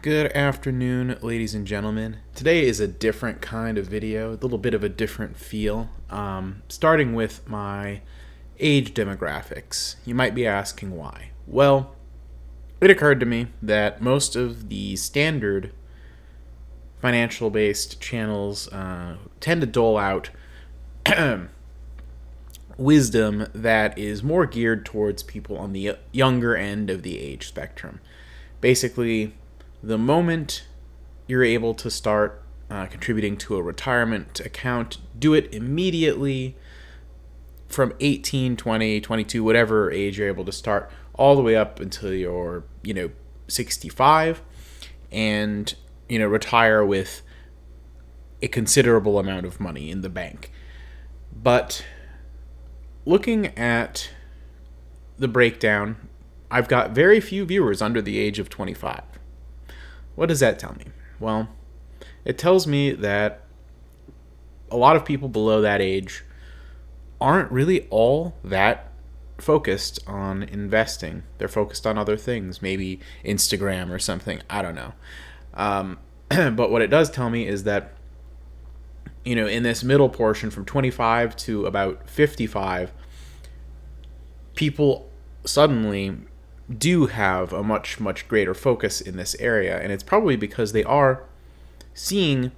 Good afternoon, ladies and gentlemen. Today is a different kind of video, a little bit of a different feel. Starting with my age demographics. You might be asking why. Well, it occurred to me that most of the standard financial-based channels tend to dole out wisdom that is more geared towards people on the younger end of the age spectrum. Basically, the moment you're able to start contributing to a retirement account, do it immediately from 18, 20, 22, whatever age you're able to start, all the way up until you're, 65, and, retire with a considerable amount of money in the bank. But looking at the breakdown, I've got very few viewers under the age of 25. What does that tell me? Well, it tells me that a lot of people below that age aren't really all that focused on investing. They're focused on other things, maybe Instagram or something. I don't know. But what it does tell me is that, in this middle portion from 25 to about 55, people suddenly do have a much, much greater focus in this area. And it's probably because they are seeing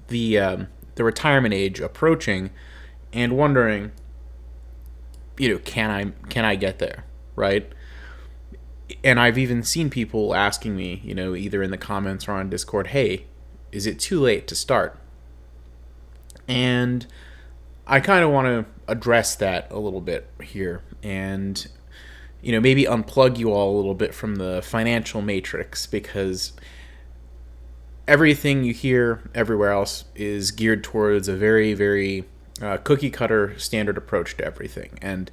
the retirement age approaching and wondering, can I get there, right? And I've even seen people asking me, either in the comments or on Discord, hey, is it too late to start? And I kind of want to address that a little bit here and maybe unplug you all a little bit from the financial matrix, because everything you hear everywhere else is geared towards a very, very cookie cutter standard approach to everything. And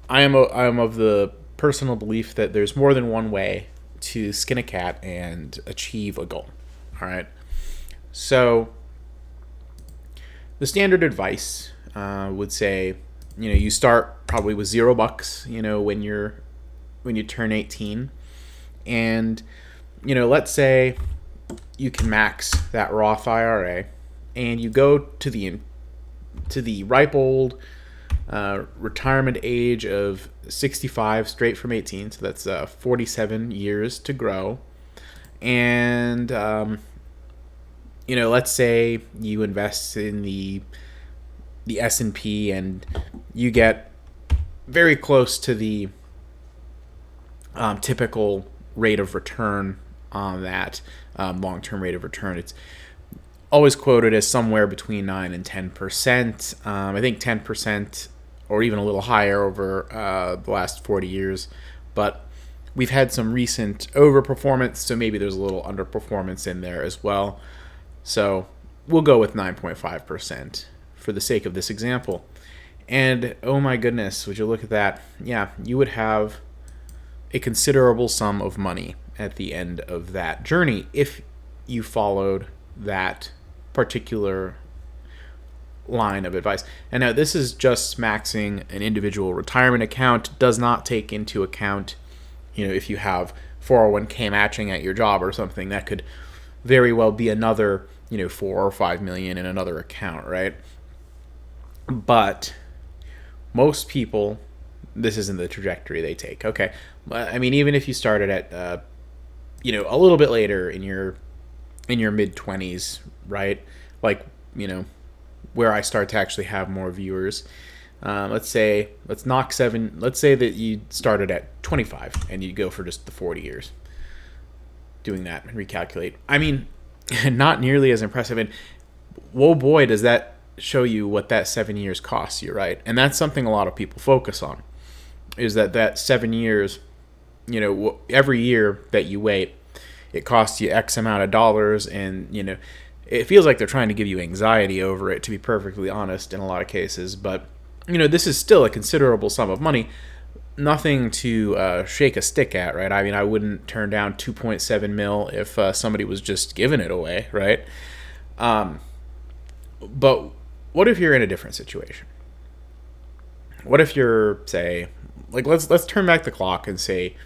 I am of the personal belief that there's more than one way to skin a cat and achieve a goal. All right. So the standard advice would say, you start probably with $0, when you turn 18, and let's say you can max that Roth IRA, and you go to the ripe old retirement age of 65 straight from 18, so that's 47 years to grow, and let's say you invest in the S&P and you get very close to the typical rate of return on that long-term rate of return. It's always quoted as somewhere between 9 and 10%. I think 10% or even a little higher over the last 40 years. But we've had some recent overperformance, so maybe there's a little underperformance in there as well. So we'll go with 9.5% for the sake of this example. And oh my goodness, would you look at that? Yeah, you would have a considerable sum of money at the end of that journey if you followed that particular line of advice. And now this is just maxing an individual retirement account, does not take into account, if you have 401k matching at your job or something, that could very well be another, 4 or 5 million in another account, right? But most people, this isn't the trajectory they take. Okay, I mean, even if you started at, a little bit later in your mid 20s, right? Like, where I start to actually have more viewers. Let's say that you started at 25 and you go for just the 40 years. Doing that and recalculate. I mean, not nearly as impressive. And whoa, boy, does that show you what that 7 years costs you, right? And that's something a lot of people focus on, is that 7 years, every year that you wait, it costs you X amount of dollars, and it feels like they're trying to give you anxiety over it, to be perfectly honest, in a lot of cases. But this is still a considerable sum of money, nothing to shake a stick at, right? I mean, I wouldn't turn down 2.7 mil if somebody was just giving it away, right? But what if you're in a different situation? What if you're, say, like, let's turn back the clock and say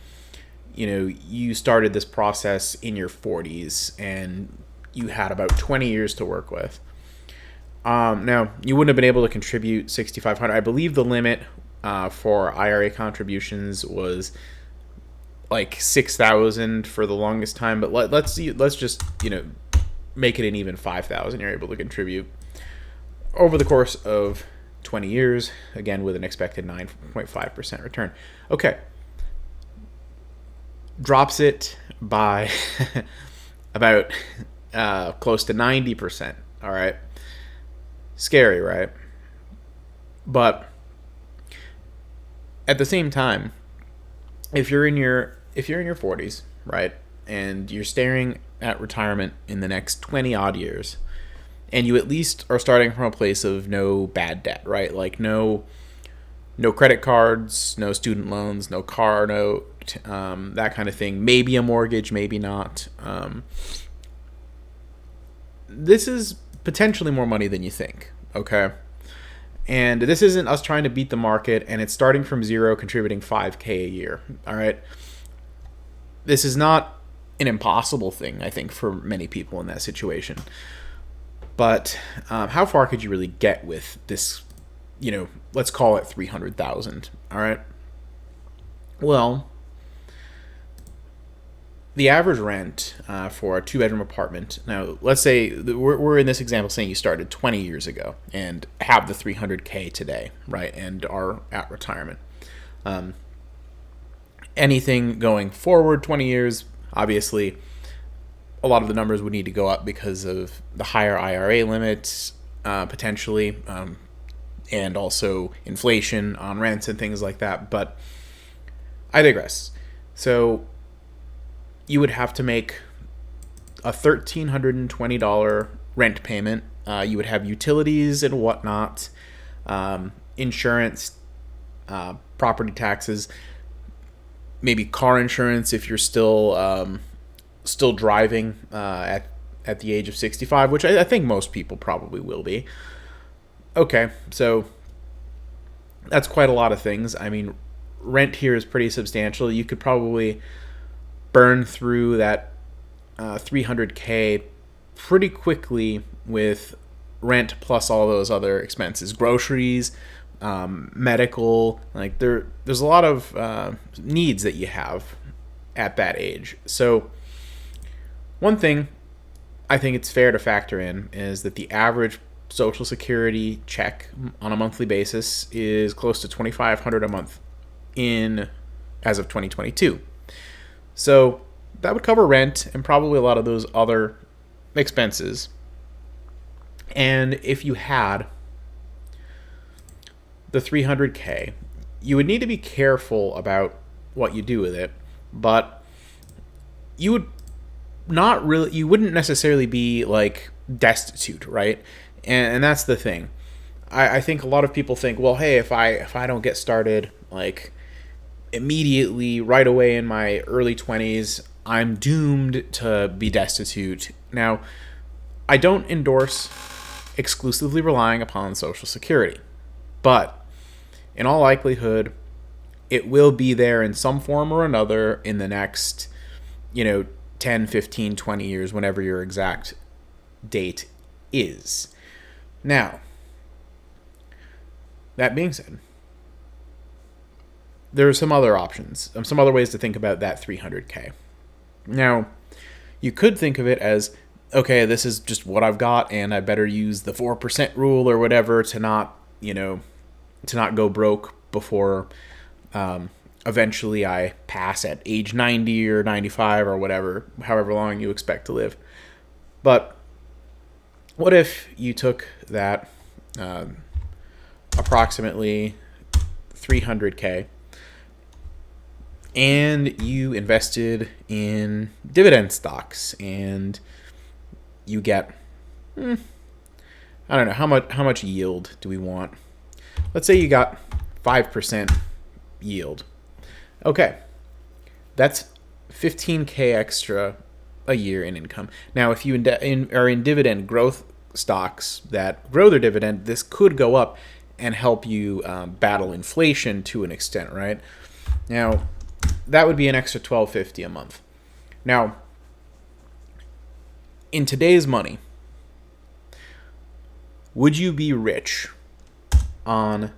you started this process in your 40s and you had about 20 years to work with. Now, you wouldn't have been able to contribute $6,500. I believe the limit for IRA contributions was like $6,000 for the longest time, but let's just make it an even $5,000 you're able to contribute over the course of 20 years, again with an expected 9.5% return. Okay, drops it by about close to 90%. All right, scary, right? But at the same time, if you're in your 40s, right, and you're staring at retirement in the next 20 odd years, and you at least are starting from a place of no bad debt, right? Like no credit cards, no student loans, no car note, that kind of thing. Maybe a mortgage, maybe not. This is potentially more money than you think, okay? And this isn't us trying to beat the market, and it's starting from zero, contributing $5,000 a year, all right? This is not an impossible thing, I think, for many people in that situation. But how far could you really get with this, let's call it $300,000, all right? Well, the average rent for a two-bedroom apartment, now let's say we're in this example saying you started 20 years ago and have the $300,000 today, right, and are at retirement. Anything going forward 20 years, obviously a lot of the numbers would need to go up because of the higher IRA limits, potentially, and also inflation on rents and things like that. But I digress. So you would have to make a $1,320 rent payment. You would have utilities and whatnot, insurance, property taxes, maybe car insurance if you're still driving at the age of 65, which I think most people probably will be. Okay, so that's quite a lot of things. I mean, rent here is pretty substantial. You could probably burn through that $300,000 pretty quickly with rent plus all those other expenses, groceries, medical. Like there's a lot of needs that you have at that age. So one thing I think it's fair to factor in is that the average Social Security check on a monthly basis is close to $2,500 a month as of 2022. So that would cover rent and probably a lot of those other expenses. And if you had the $300,000, you would need to be careful about what you do with it, but you wouldn't necessarily be like destitute, right? And that's the thing. I think a lot of people think, well, hey, if I don't get started like immediately right away in my early 20s, I'm doomed to be destitute. Now, I don't endorse exclusively relying upon Social Security, but in all likelihood, it will be there in some form or another in the next, 10, 15, 20 years, whenever your exact date is. Now, that being said, there are some other options, some other ways to think about that $300,000. Now, you could think of it as, okay, this is just what I've got, and I better use the 4% rule or whatever to not go broke before eventually I pass at age 90 or 95 or whatever, however long you expect to live. But what if you took that approximately $300,000 and you invested in dividend stocks, and you get, I don't know, how much yield do we want? Let's say you got 5% yield. Okay, that's $15,000 extra a year in income. Now, if you are in dividend growth stocks that grow their dividend, this could go up and help you battle inflation to an extent, right? Now, that would be an extra $12.50 a month. Now, in today's money, would you be rich on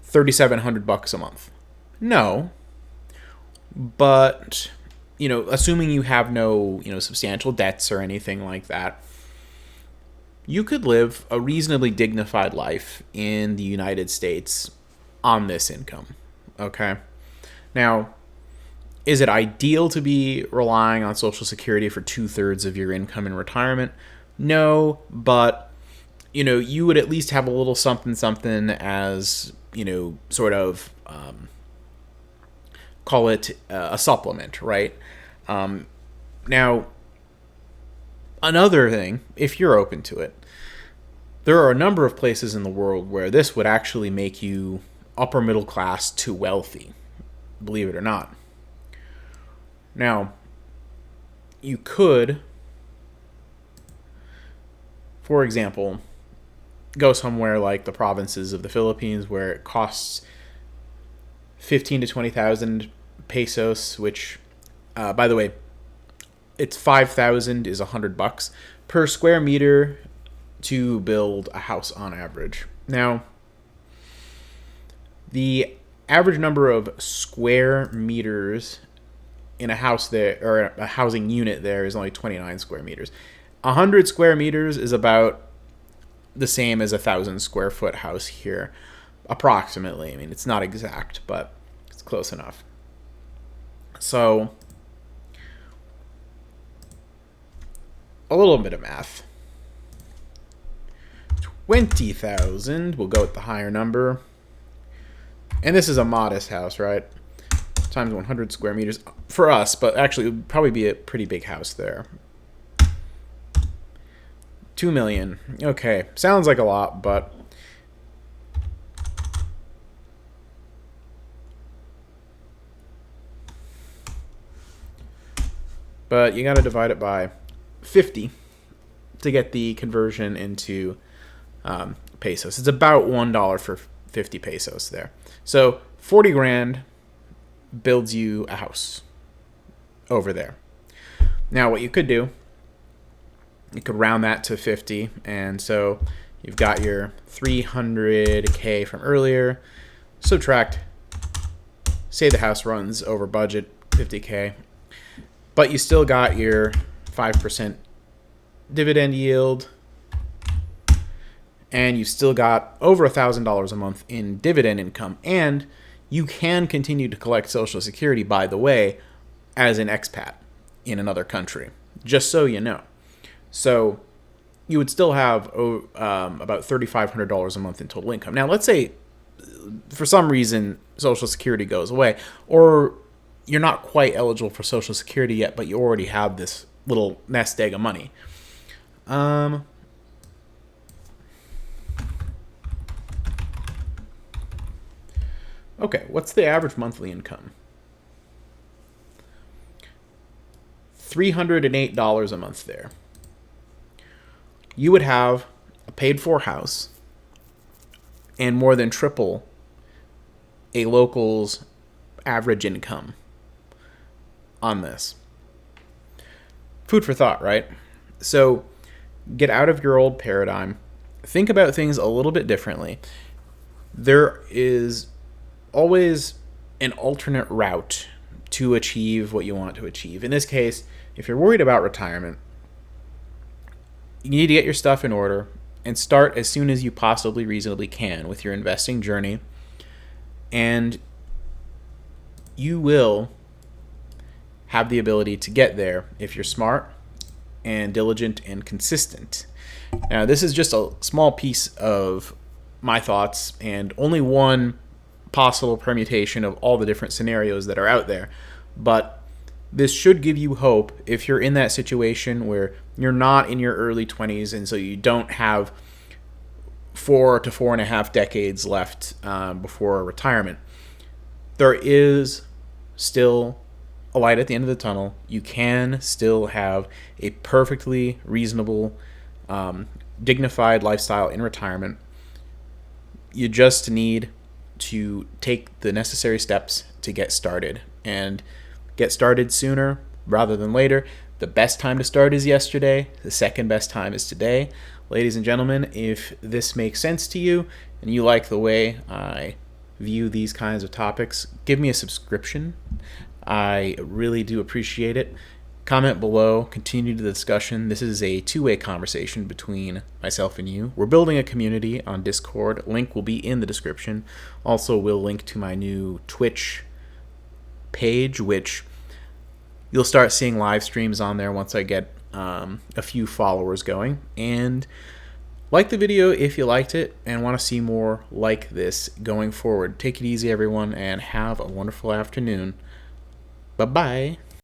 $3,700 a month? No, but assuming you have no substantial debts or anything like that, you could live a reasonably dignified life in the United States on this income. Okay, now, is it ideal to be relying on Social Security for 2/3 of your income in retirement? No, but you would at least have a little something as sort of call it a supplement, right? Now, another thing, if you're open to it, there are a number of places in the world where this would actually make you upper middle class to wealthy, believe it or not. Now, you could, for example, go somewhere like the provinces of the Philippines where it costs 15 to 20,000 pesos, which, by the way, it's 5,000 is $100 per square meter to build a house on average. Now, the average number of square meters in a house there, or a housing unit there, is only 29 square meters. 100 square meters is about the same as a 1,000 square foot house here, approximately. I mean, it's not exact, but it's close enough. So, a little bit of math. 20,000, we'll go with the higher number. And this is a modest house, right? Times 100 square meters for us, but actually it would probably be a pretty big house there. 2 million. Okay, sounds like a lot, but you got to divide it by 50 to get the conversion into pesos. It's about $1 for 50 pesos there. So 40 grand builds you a house over there. Now, what you could do, you could round that to 50, and so you've got your 300K from earlier. Subtract, say the house runs over budget, 50K, but you still got your 5% dividend yield, and you've still got over $1,000 a month in dividend income, and you can continue to collect Social Security, by the way, as an expat in another country, just so you know. So you would still have about $3,500 a month in total income. Now, let's say for some reason Social Security goes away, or you're not quite eligible for Social Security yet, but you already have this little nest egg of money. Okay, what's the average monthly income? $308 a month there. You would have a paid-for house and more than triple a local's average income on this. Food for thought, right? So get out of your old paradigm. Think about things a little bit differently. There is always an alternate route to achieve what you want to achieve. In this case, if you're worried about retirement, you need to get your stuff in order and start as soon as you possibly reasonably can with your investing journey, and you will have the ability to get there if you're smart and diligent and consistent. Now, this is just a small piece of my thoughts and only one possible permutation of all the different scenarios that are out there, but this should give you hope if you're in that situation where you're not in your early 20s and so you don't have 4 to 4.5 decades left before retirement. There is still a light at the end of the tunnel. You can still have a perfectly reasonable, dignified lifestyle in retirement. You just need to take the necessary steps to get started, and get started sooner rather than later. The best time to start is yesterday. The second best time is today. Ladies and gentlemen, if this makes sense to you and you like the way I view these kinds of topics, give me a subscription. I really do appreciate it. Comment below, continue the discussion. This is a two-way conversation between myself and you. We're building a community on Discord. Link will be in the description. Also, we'll link to my new Twitch page, which you'll start seeing live streams on there once I get a few followers going. And like the video if you liked it and want to see more like this going forward. Take it easy, everyone, and have a wonderful afternoon. Bye-bye.